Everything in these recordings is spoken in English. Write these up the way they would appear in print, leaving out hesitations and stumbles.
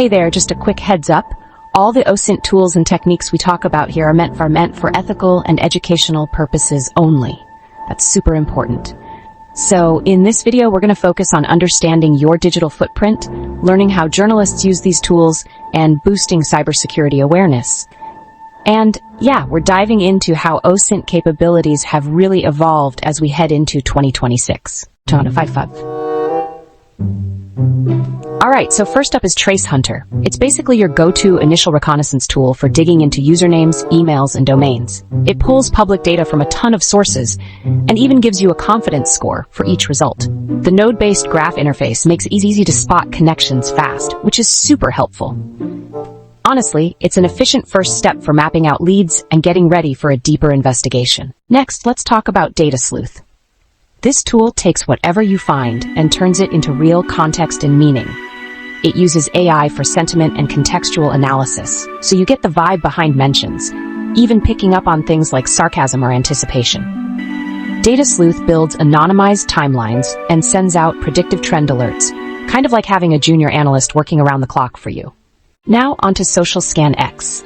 Hey there, just a quick heads up. All the OSINT tools and techniques we talk about here are meant for ethical and educational purposes only. That's super important. So in this video, we're going to focus on understanding your digital footprint, learning how journalists use these tools, and boosting cybersecurity awareness. And yeah, we're diving into how OSINT capabilities have really evolved as we head into 2026. Alright, so first up is Trace Hunter. It's basically your go-to initial reconnaissance tool for digging into usernames, emails, and domains. It pulls public data from a ton of sources, and even gives you a confidence score for each result. The node-based graph interface makes it easy to spot connections fast, which is super helpful. Honestly, it's an efficient first step for mapping out leads and getting ready for a deeper investigation. Next, let's talk about Data Sleuth. This tool takes whatever you find and turns it into real context and meaning. It uses AI for sentiment and contextual analysis, so you get the vibe behind mentions, even picking up on things like sarcasm or anticipation. Data Sleuth builds anonymized timelines and sends out predictive trend alerts, kind of like having a junior analyst working around the clock for you. Now onto Social Scan X.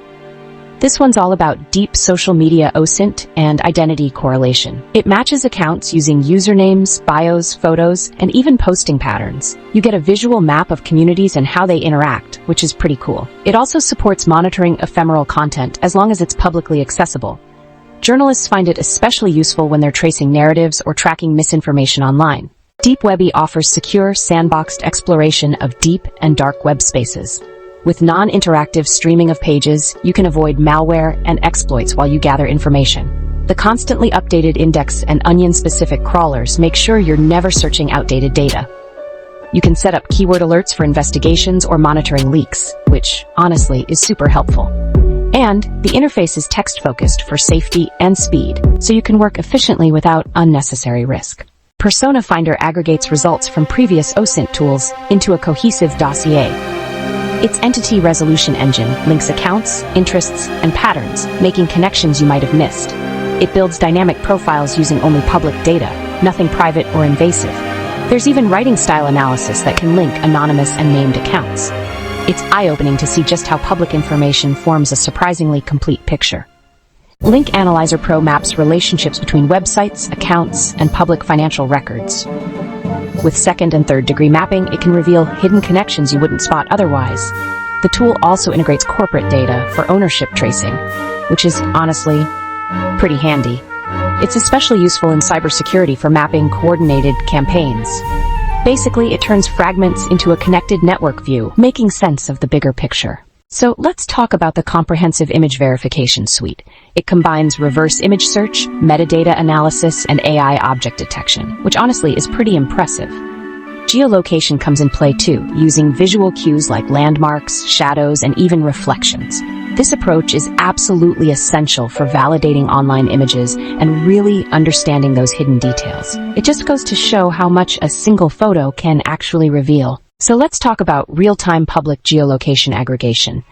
This one's all about deep social media OSINT and identity correlation. It matches accounts using usernames, bios, photos, and even posting patterns. You get a visual map of communities and how they interact, which is pretty cool. It also supports monitoring ephemeral content as long as it's publicly accessible. Journalists find it especially useful when they're tracing narratives or tracking misinformation online. DeepWebby offers secure, sandboxed exploration of deep and dark web spaces. With non-interactive streaming of pages, you can avoid malware and exploits while you gather information. The constantly updated index and onion-specific crawlers make sure you're never searching outdated data. You can set up keyword alerts for investigations or monitoring leaks, which, honestly, is super helpful. And the interface is text-focused for safety and speed, so you can work efficiently without unnecessary risk. Persona Finder aggregates results from previous OSINT tools into a cohesive dossier. Its entity resolution engine links accounts, interests, and patterns, making connections you might have missed. It builds dynamic profiles using only public data, nothing private or invasive. There's even writing style analysis that can link anonymous and named accounts. It's eye-opening to see just how public information forms a surprisingly complete picture. Link Analyzer Pro maps relationships between websites, accounts, and public financial records. With second and third degree mapping, it can reveal hidden connections you wouldn't spot otherwise. The tool also integrates corporate data for ownership tracing, which is, honestly, pretty handy. It's especially useful in cybersecurity for mapping coordinated campaigns. Basically, it turns fragments into a connected network view, making sense of the bigger picture. So let's talk about the comprehensive image verification suite. It combines reverse image search, metadata analysis, and AI object detection, which honestly is pretty impressive. Geolocation comes in play too, using visual cues like landmarks, shadows, and even reflections. This approach is absolutely essential for validating online images and really understanding those hidden details. It just goes to show how much a single photo can actually reveal. So let's talk about real-time public geolocation aggregation.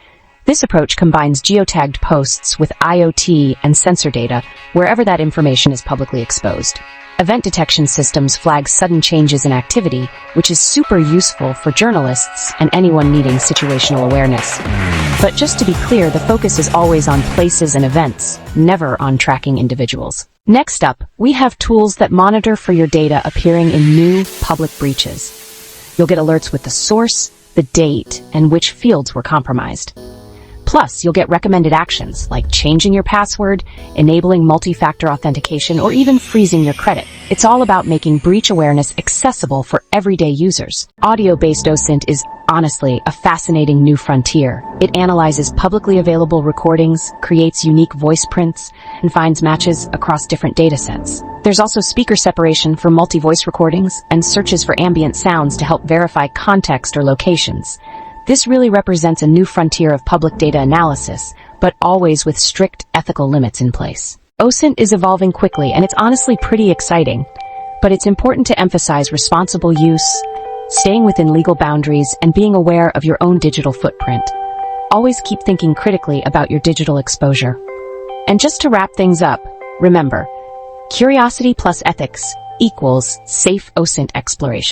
This approach combines geotagged posts with IoT and sensor data wherever that information is publicly exposed. Event detection systems flag sudden changes in activity, which is super useful for journalists and anyone needing situational awareness. But just to be clear, the focus is always on places and events, never on tracking individuals. Next up, we have tools that monitor for your data appearing in new public breaches. You'll get alerts with the source, the date, and which fields were compromised. Plus, you'll get recommended actions like changing your password, enabling multi-factor authentication, or even freezing your credit. It's all about making breach awareness accessible for everyday users. Audio-based OSINT is honestly a fascinating new frontier. It analyzes publicly available recordings, creates unique voice prints, and finds matches across different datasets. There's also speaker separation for multi-voice recordings and searches for ambient sounds to help verify context or locations. This really represents a new frontier of public data analysis, but always with strict ethical limits in place. OSINT is evolving quickly, and it's honestly pretty exciting, but it's important to emphasize responsible use, staying within legal boundaries, and being aware of your own digital footprint. Always keep thinking critically about your digital exposure. And just to wrap things up, remember, curiosity plus ethics equals safe OSINT exploration.